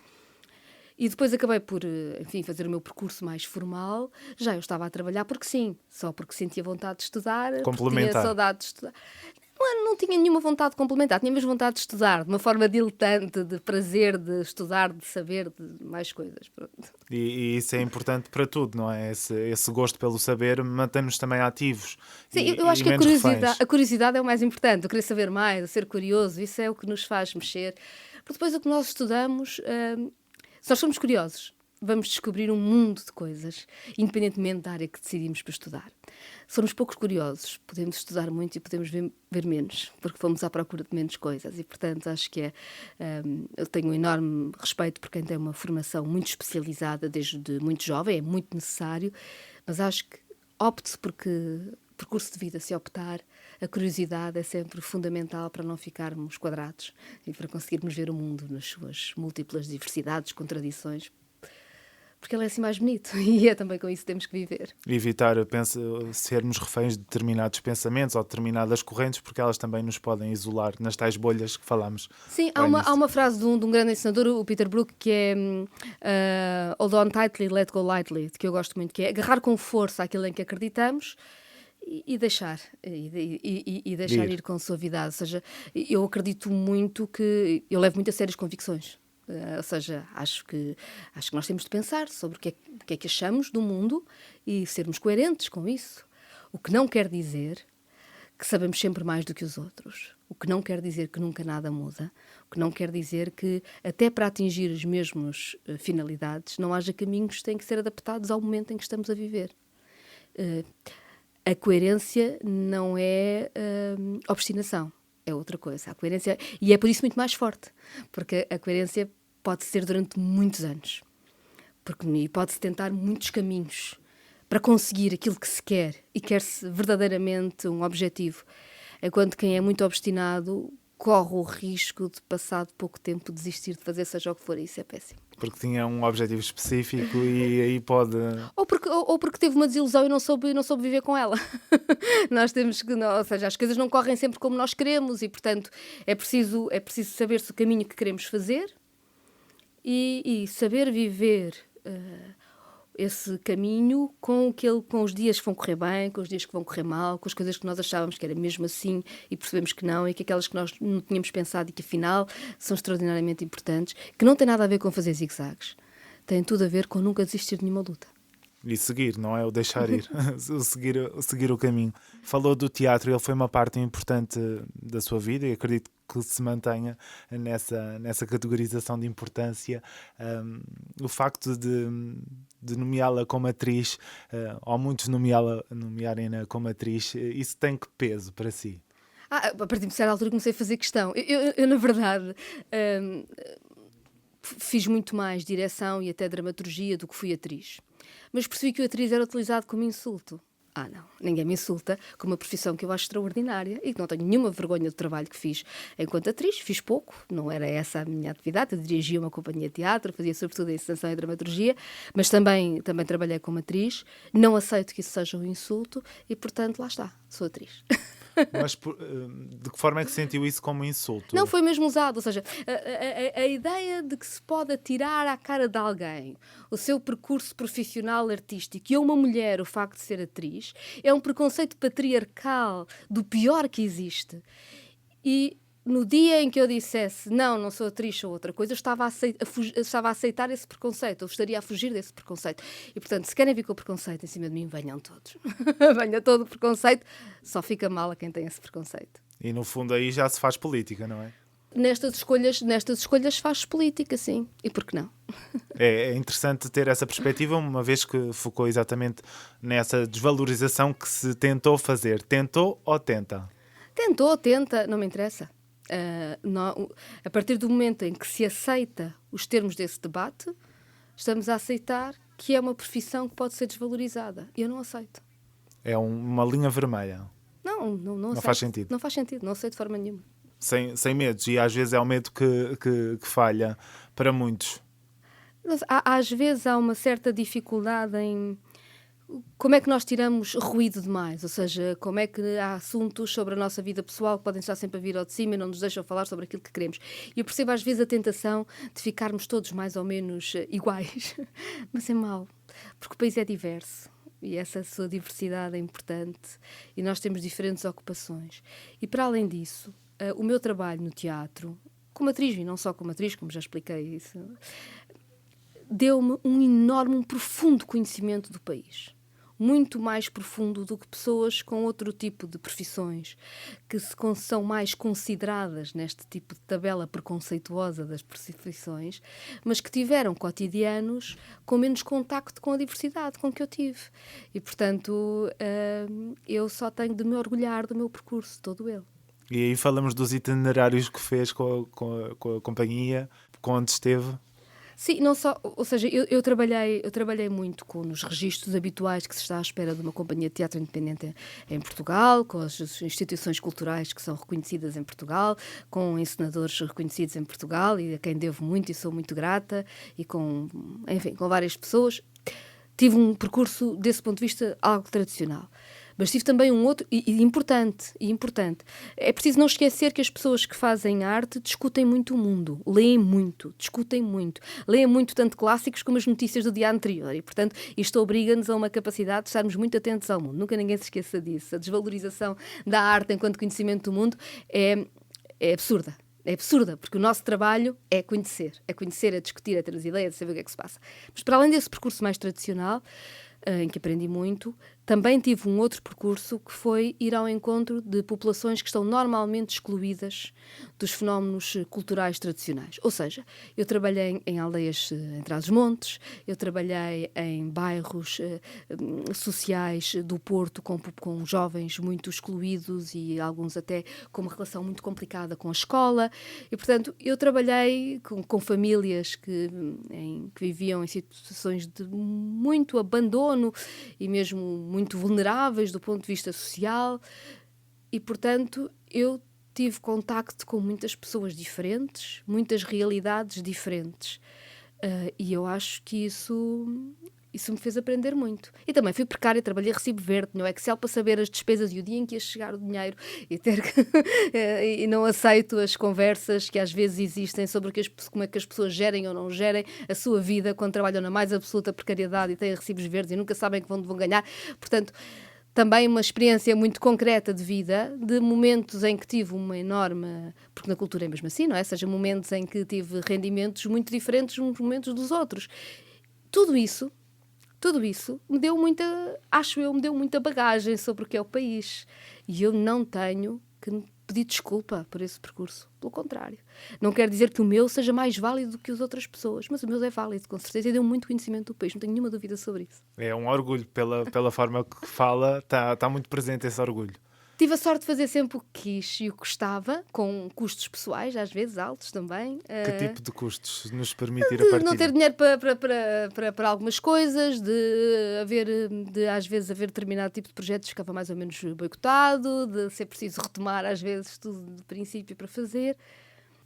E depois acabei por, enfim, fazer o meu percurso mais formal. Já eu estava a trabalhar porque sim, só porque sentia vontade de estudar, porque tinha saudade de estudar. Não tinha nenhuma vontade de complementar, tinha mesmo vontade de estudar, de uma forma diletante, de prazer, de estudar, de saber, de mais coisas. Pronto. E isso é importante para tudo, não é? Esse gosto pelo saber mantém-nos também ativos. Sim, eu acho que a curiosidade é o mais importante, o querer saber mais, o ser curioso, isso é o que nos faz mexer. Porque depois o que nós estudamos, se nós somos curiosos vamos descobrir um mundo de coisas, independentemente da área que decidimos para estudar. Se formos poucos curiosos, podemos estudar muito e podemos ver menos, porque fomos à procura de menos coisas. E, portanto, acho que eu tenho um enorme respeito por quem tem uma formação muito especializada desde muito jovem, é muito necessário, mas acho que opte porque percurso de vida, se optar, a curiosidade é sempre fundamental para não ficarmos quadrados e para conseguirmos ver o mundo nas suas múltiplas diversidades, contradições, porque ele é assim mais bonito e é também com isso que temos que viver. Evitar sermos reféns de determinados pensamentos ou determinadas correntes, porque elas também nos podem isolar nas tais bolhas que falámos. Sim, há uma frase de um grande ensinador, o Peter Brook, que é Hold on tightly, let go lightly, que eu gosto muito, que é agarrar com força aquilo em que acreditamos e deixar ir com suavidade. Ou seja, eu acredito muito que eu levo muito a sério as convicções. Ou seja, acho que nós temos de pensar sobre o que é que achamos do mundo e sermos coerentes com isso. O que não quer dizer que sabemos sempre mais do que os outros. O que não quer dizer que nunca nada muda. O que não quer dizer que, até para atingir as mesmas finalidades, não haja caminhos que têm que ser adaptados ao momento em que estamos a viver. A coerência não é obstinação, é outra coisa. A coerência, e é por isso muito mais forte, porque a coerência pode ser durante muitos anos, porque pode-se tentar muitos caminhos para conseguir aquilo que se quer e quer-se verdadeiramente um objetivo, enquanto quem é muito obstinado corre o risco de, passado pouco tempo, desistir de fazer seja o que for, e isso é péssimo. Porque tinha um objetivo específico e aí pode... Ou porque teve uma desilusão e não soube viver com ela. Nós temos que... Ou seja, as coisas não correm sempre como nós queremos e, portanto, é preciso saber-se o caminho que queremos fazer e saber viver esse caminho com os dias que vão correr bem, com os dias que vão correr mal, com as coisas que nós achávamos que era mesmo assim e percebemos que não, e que aquelas que nós não tínhamos pensado e que afinal são extraordinariamente importantes, que não tem nada a ver com fazer zigue-zagues, tem tudo a ver com nunca desistir de nenhuma luta. E seguir, não é o deixar ir, seguir o caminho. Falou do teatro, ele foi uma parte importante da sua vida e acredito que se mantenha nessa categorização de importância. O facto de nomeá-la como atriz, ou muitos nomearem-na como atriz, isso tem que peso para si? A partir de certa altura comecei a fazer questão. Eu na verdade... fiz muito mais direção e até dramaturgia do que fui atriz. Mas percebi que o atriz era utilizado como insulto. Não, ninguém me insulta com uma profissão que eu acho extraordinária e que não tenho nenhuma vergonha do trabalho que fiz enquanto atriz. Fiz pouco, não era essa a minha atividade. Eu dirigia uma companhia de teatro, fazia sobretudo a encenação e a dramaturgia, mas também trabalhei como atriz. Não aceito que isso seja um insulto e, portanto, lá está, sou atriz. Mas de que forma é que sentiu isso como insulto? Não, foi mesmo usado, ou seja, a ideia de que se pode atirar à cara de alguém o seu percurso profissional artístico e a uma mulher o facto de ser atriz é um preconceito patriarcal do pior que existe. E no dia em que eu dissesse não sou atriz, sou outra coisa, eu estava a aceitar esse preconceito, eu estaria a fugir desse preconceito. E, portanto, se querem vir com o preconceito em cima de mim, venham todos. Venha todo o preconceito, só fica mal a quem tem esse preconceito. E, no fundo, aí já se faz política, não é? Nestas escolhas faz política, sim. E por que não? É interessante ter essa perspectiva, uma vez que focou exatamente nessa desvalorização que se tentou fazer. Tentou ou tenta? Tenta, não me interessa. A partir do momento em que se aceita os termos desse debate, estamos a aceitar que é uma profissão que pode ser desvalorizada. E eu não aceito. É uma linha vermelha. Não faz sentido. Não faz sentido, não aceito de forma nenhuma. Sem medos, e às vezes é o medo que falha para muitos. Às vezes há uma certa dificuldade em como é que nós tiramos ruído demais, ou seja, como é que há assuntos sobre a nossa vida pessoal que podem estar sempre a vir ao de cima e não nos deixam falar sobre aquilo que queremos. E eu percebo às vezes a tentação de ficarmos todos mais ou menos iguais, mas é mau, porque o país é diverso. E essa sua diversidade é importante e nós temos diferentes ocupações. E para além disso, o meu trabalho no teatro, como atriz e não só como atriz, como já expliquei isso, deu-me um profundo conhecimento do país. muito mais profundo do que pessoas com outro tipo de profissões, que são mais consideradas neste tipo de tabela preconceituosa das profissões, mas que tiveram cotidianos com menos contacto com a diversidade com que eu tive. E, portanto, eu só tenho de me orgulhar do meu percurso, todo ele. E aí falamos dos itinerários que fez com a companhia, com onde esteve. Sim, não só, ou seja, eu trabalhei muito nos registros habituais que se está à espera de uma companhia de teatro independente em Portugal, com as instituições culturais que são reconhecidas em Portugal, com encenadores reconhecidos em Portugal e a quem devo muito e sou muito grata, e com várias pessoas. Tive um percurso, desse ponto de vista, algo tradicional. Mas tive também um outro, e importante. É preciso não esquecer que as pessoas que fazem arte discutem muito o mundo, leem muito, discutem muito. Leem muito tanto clássicos como as notícias do dia anterior. E, portanto, isto obriga-nos a uma capacidade de estarmos muito atentos ao mundo. Nunca ninguém se esqueça disso. A desvalorização da arte enquanto conhecimento do mundo é absurda. É absurda, porque o nosso trabalho é conhecer, é discutir, é ter as ideias, é saber o que é que se passa. Mas para além desse percurso mais tradicional, em que aprendi muito, também tive um outro percurso que foi ir ao encontro de populações que estão normalmente excluídas dos fenómenos culturais tradicionais. Ou seja, eu trabalhei em aldeias em Trás-os-Montes, eu trabalhei em bairros sociais do Porto com jovens muito excluídos e alguns até com uma relação muito complicada com a escola. E, portanto, eu trabalhei com famílias que viviam em situações de muito abandono e mesmo muito vulneráveis do ponto de vista social, e, portanto, eu tive contacto com muitas pessoas diferentes, muitas realidades diferentes, e eu acho que isso me fez aprender muito. E também fui precária, trabalhei recibo verde no Excel para saber as despesas e o dia em que ia chegar o dinheiro e e não aceito as conversas que às vezes existem sobre como é que as pessoas gerem ou não gerem a sua vida quando trabalham na mais absoluta precariedade e têm recibos verdes e nunca sabem que vão ganhar. Portanto, também uma experiência muito concreta de vida, de momentos em que tive uma enorme... Porque na cultura é mesmo assim, não é? Ou seja, momentos em que tive rendimentos muito diferentes uns momentos dos outros. Tudo isso me deu muita bagagem sobre o que é o país. E eu não tenho que pedir desculpa por esse percurso. Pelo contrário. Não quer dizer que o meu seja mais válido do que as outras pessoas, mas o meu é válido, com certeza, e deu muito conhecimento do país. Não tenho nenhuma dúvida sobre isso. É um orgulho, pela forma que fala, está muito presente esse orgulho. Tive a sorte de fazer sempre o que quis e o que gostava, com custos pessoais, às vezes altos também. Que tipo de custos nos permitir a partilha? De não ter dinheiro para algumas coisas, de às vezes haver determinado tipo de projetos que ficava mais ou menos boicotado, de ser preciso retomar às vezes tudo de princípio para fazer.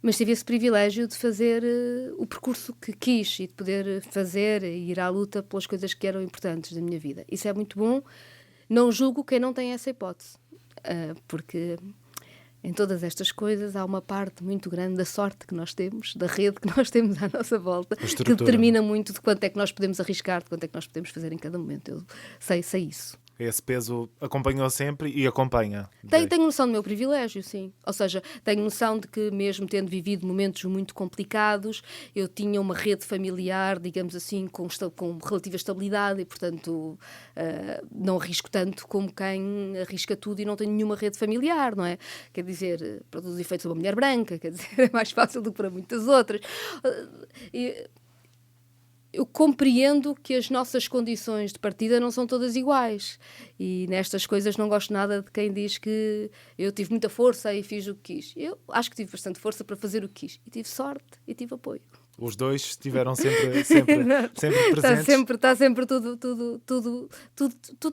Mas tive esse privilégio de fazer o percurso que quis e de poder fazer e ir à luta pelas coisas que eram importantes da minha vida. Isso é muito bom. Não julgo quem não tem essa hipótese. Porque em todas estas coisas há uma parte muito grande da sorte que nós temos, da rede que nós temos à nossa volta, que determina muito de quanto é que nós podemos arriscar, de quanto é que nós podemos fazer em cada momento. Eu sei isso. Esse peso acompanhou sempre e acompanha. Tenho noção do meu privilégio, sim. Ou seja, tenho noção de que mesmo tendo vivido momentos muito complicados, eu tinha uma rede familiar, digamos assim, com relativa estabilidade e, portanto, não arrisco tanto como quem arrisca tudo e não tem nenhuma rede familiar, não é? Quer dizer, para todos os efeitos, sou uma mulher branca, quer dizer, é mais fácil do que para muitas outras. Eu compreendo que as nossas condições de partida não são todas iguais e nestas coisas não gosto nada de quem diz que eu tive muita força e fiz o que quis. Eu acho que tive bastante força para fazer o que quis e tive sorte e tive apoio. Os dois estiveram sempre presentes. Está sempre tudo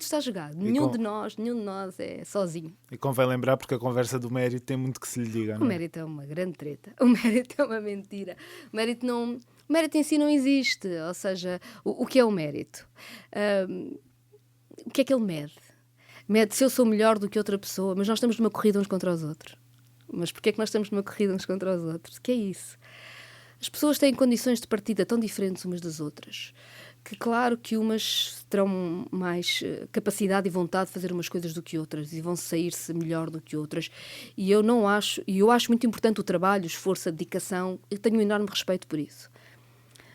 está jogado. Nenhum de nós é sozinho. E convém lembrar, porque a conversa do mérito tem muito que se lhe diga. O mérito é uma grande treta. O mérito é uma mentira. O mérito em si não existe. Ou seja, o que é o mérito? O que é que ele mede? Mede se eu sou melhor do que outra pessoa, mas nós estamos numa corrida uns contra os outros. Mas porquê é que nós estamos numa corrida uns contra os outros? O que é isso? As pessoas têm condições de partida tão diferentes umas das outras, que claro que umas terão mais capacidade e vontade de fazer umas coisas do que outras e vão sair-se melhor do que outras. E eu acho muito importante o trabalho, o esforço, a dedicação. Eu tenho um enorme respeito por isso.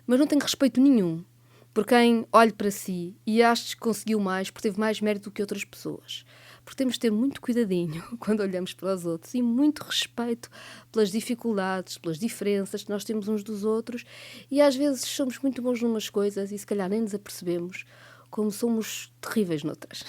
Mas não tenho respeito nenhum por quem olhe para si e ache que conseguiu mais, porque teve mais mérito do que outras pessoas. Porque temos de ter muito cuidadinho quando olhamos para os outros e muito respeito pelas dificuldades, pelas diferenças que nós temos uns dos outros, e às vezes somos muito bons numas coisas e se calhar nem nos apercebemos como somos terríveis noutras.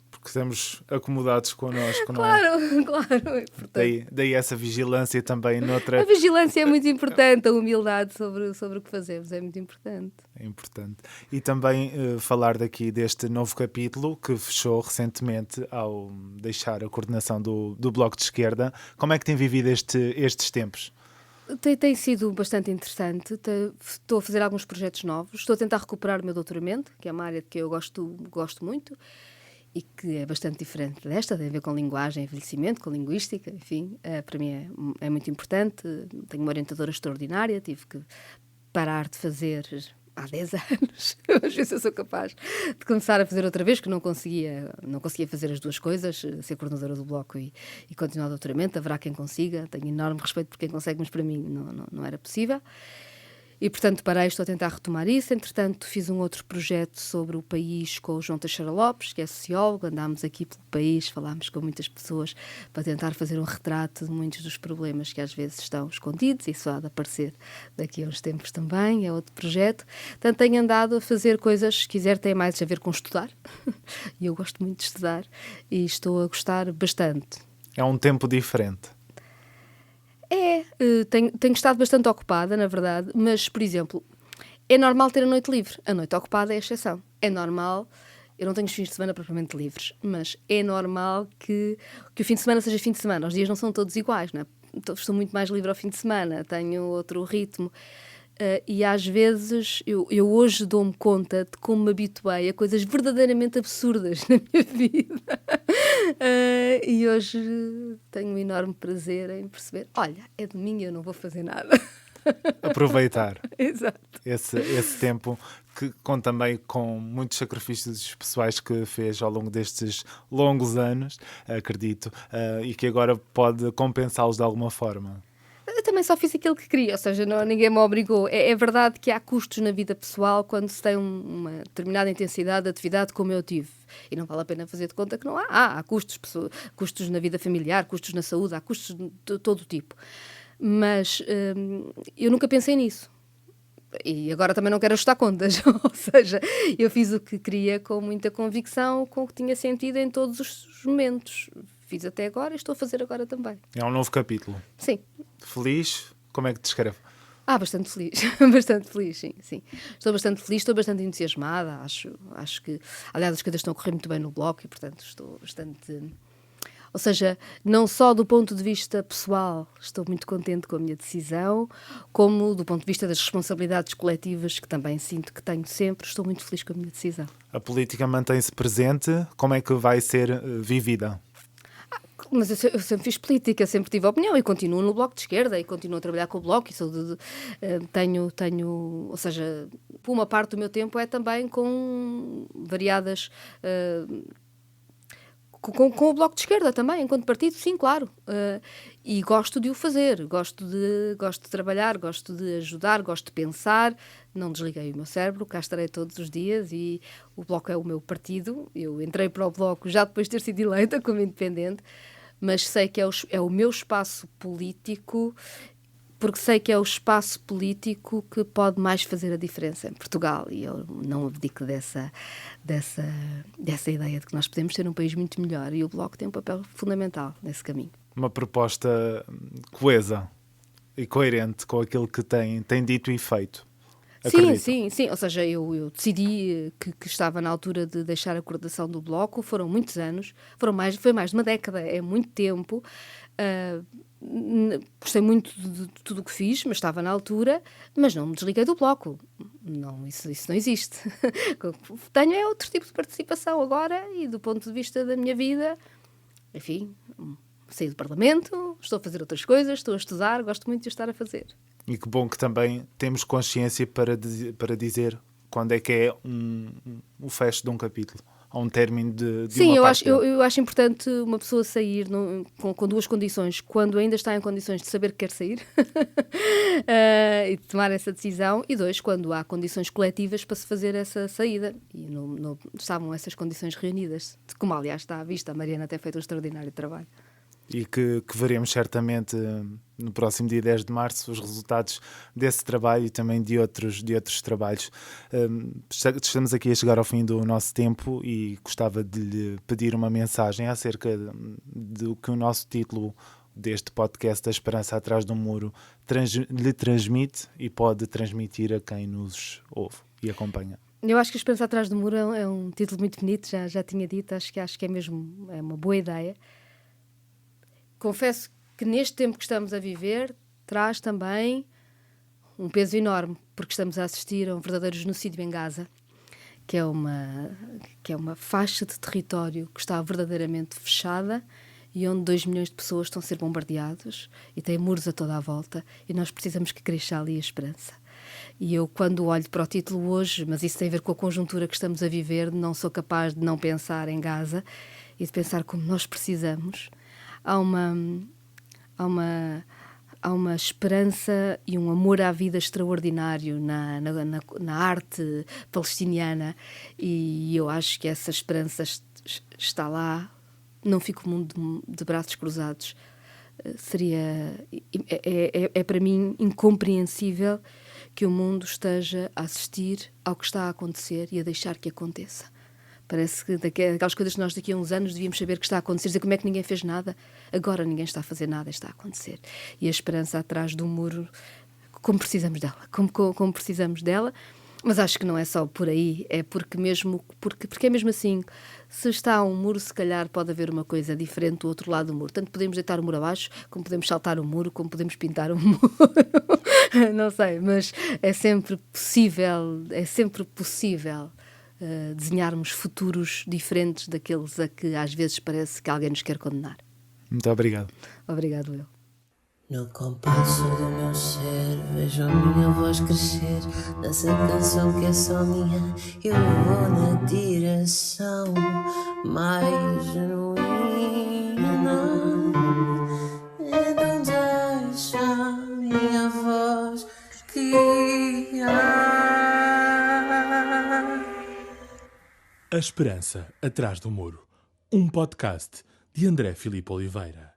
Porque estamos acomodados connosco, não é? Claro, claro. É Daí essa vigilância também noutra... A vigilância é muito importante, a humildade sobre o que fazemos é muito importante. É importante. E também falar daqui deste novo capítulo que fechou recentemente ao deixar a coordenação do Bloco de Esquerda. Como é que tem vivido estes tempos? Tem sido bastante interessante. Estou a fazer alguns projetos novos. Estou a tentar recuperar o meu doutoramento, que é uma área de que eu gosto muito e que é bastante diferente desta, tem a ver com linguagem, envelhecimento, com linguística, enfim. Para mim é muito importante. Tenho uma orientadora extraordinária, tive que parar de fazer há 10 anos. Às vezes eu sou capaz de começar a fazer outra vez, que não conseguia fazer as duas coisas, ser coordenadora do Bloco e continuar o doutoramento. Haverá quem consiga, tenho enorme respeito por quem consegue, mas para mim não era possível. E, portanto, parei, estou a tentar retomar isso. Entretanto, fiz um outro projeto sobre o país com o João Teixeira Lopes, que é sociólogo. Andámos aqui pelo país, falámos com muitas pessoas para tentar fazer um retrato de muitos dos problemas que às vezes estão escondidos, e isso há de aparecer daqui a uns tempos também, é outro projeto. Portanto, tenho andado a fazer coisas, se quiser, têm mais a ver com estudar. E eu gosto muito de estudar e estou a gostar bastante. É um tempo diferente. Tenho estado bastante ocupada, na verdade, mas, por exemplo, é normal ter a noite livre. A noite ocupada é a exceção. É normal, eu não tenho os fins de semana propriamente livres, mas é normal que o fim de semana seja fim de semana. Os dias não são todos iguais, não é? Estou muito mais livre ao fim de semana, tenho outro ritmo. E às vezes eu hoje dou-me conta de como me habituei a coisas verdadeiramente absurdas na minha vida. E hoje tenho um enorme prazer em perceber, olha, é domingo e eu não vou fazer nada. Aproveitar. Exato. Esse tempo que conta também com muitos sacrifícios pessoais que fez ao longo destes longos anos, acredito, e que agora pode compensá-los de alguma forma. Eu também só fiz aquilo que queria, ou seja, ninguém me obrigou. É verdade que há custos na vida pessoal quando se tem uma determinada intensidade de atividade como eu tive. E não vale a pena fazer de conta que não há. Há custos na vida familiar, custos na saúde, há custos de todo o tipo. Mas eu nunca pensei nisso. E agora também não quero ajustar contas. Ou seja, eu fiz o que queria com muita convicção, com o que tinha sentido em todos os momentos. Fiz até agora e estou a fazer agora também. É um novo capítulo. Sim. Feliz? Como é que te descreve? Bastante feliz. Bastante feliz, sim. Estou bastante feliz, estou bastante entusiasmada. Acho que, aliás, as coisas estão a correr muito bem no Bloco e, portanto, estou bastante... Ou seja, não só do ponto de vista pessoal estou muito contente com a minha decisão, como do ponto de vista das responsabilidades coletivas, que também sinto que tenho sempre, estou muito feliz com a minha decisão. A política mantém-se presente. Como é que vai ser vivida? Mas eu sempre fiz política, sempre tive opinião e continuo no Bloco de Esquerda e continuo a trabalhar com o Bloco e tenho, ou seja, uma parte do meu tempo é também com variadas... Com o Bloco de Esquerda também, enquanto partido, sim, claro. E gosto de o fazer, gosto de trabalhar, gosto de ajudar, gosto de pensar. Não desliguei o meu cérebro, cá estarei todos os dias e o Bloco é o meu partido. Eu entrei para o Bloco já depois de ter sido eleita como independente, mas sei que é o meu espaço político, porque sei que é o espaço político que pode mais fazer a diferença em Portugal, e eu não abdico dessa ideia de que nós podemos ter um país muito melhor, e o Bloco tem um papel fundamental nesse caminho. Uma proposta coesa e coerente com aquilo que tem dito e feito. Sim. Ou seja, eu decidi que estava na altura de deixar a coordenação do Bloco. Foram muitos anos, foi mais de uma década, é muito tempo. Gostei muito de tudo o que fiz, mas estava na altura, mas não me desliguei do Bloco. Não, isso não existe. Tenho outro tipo de participação agora e do ponto de vista da minha vida, enfim, saí do Parlamento, estou a fazer outras coisas, estou a estudar, gosto muito de estar a fazer. E que bom que também temos consciência para dizer quando é que é o fecho de um capítulo. Há um término de Sim, uma parte. eu acho importante uma pessoa sair com duas condições. Quando ainda está em condições de saber que quer sair e de tomar essa decisão, e 2, quando há condições coletivas para se fazer essa saída. E não estavam essas condições reunidas, como aliás está à vista, a Mariana tem feito um extraordinário trabalho. E que veremos certamente no próximo dia 10 de março os resultados desse trabalho e também de outros trabalhos. Estamos aqui a chegar ao fim do nosso tempo e gostava de lhe pedir uma mensagem acerca do que o nosso título deste podcast, A Esperança Atrás do Muro, lhe transmite e pode transmitir a quem nos ouve e acompanha. Eu acho que A Esperança Atrás do Muro é um título muito bonito, já tinha dito, acho que é mesmo uma boa ideia. Confesso que neste tempo que estamos a viver traz também um peso enorme, porque estamos a assistir a um verdadeiro genocídio em Gaza, que é uma faixa de território que está verdadeiramente fechada e onde 2 milhões de pessoas estão a ser bombardeados e têm muros a toda a volta, e nós precisamos que cresça ali a esperança. E eu, quando olho para o título hoje, mas isso tem a ver com a conjuntura que estamos a viver, não sou capaz de não pensar em Gaza e de pensar como nós precisamos. Há uma esperança e um amor à vida extraordinário na arte palestiniana, e eu acho que essa esperança está lá. Não fica o mundo de braços cruzados. É para mim incompreensível que o mundo esteja a assistir ao que está a acontecer e a deixar que aconteça. Parece que daquelas coisas que nós daqui a uns anos devíamos saber que está a acontecer, dizer como é que ninguém fez nada. Agora ninguém está a fazer nada, está a acontecer. E a esperança atrás do muro, como precisamos dela, como precisamos dela. Mas acho que não é só por aí, é porque é mesmo assim. Se está um muro, se calhar pode haver uma coisa diferente do outro lado do muro. Tanto podemos deitar o muro abaixo, como podemos saltar o muro, como podemos pintar o muro. Não sei, mas é sempre possível desenharmos futuros diferentes daqueles a que às vezes parece que alguém nos quer condenar. Muito obrigado. Obrigado, eu. No compasso do meu ser, vejo a minha voz crescer nessa canção que é só minha. Eu vou na direção mais genuína. Então deixa a minha voz guiar. A Esperança Atrás do Muro, um podcast de André Filipe Oliveira.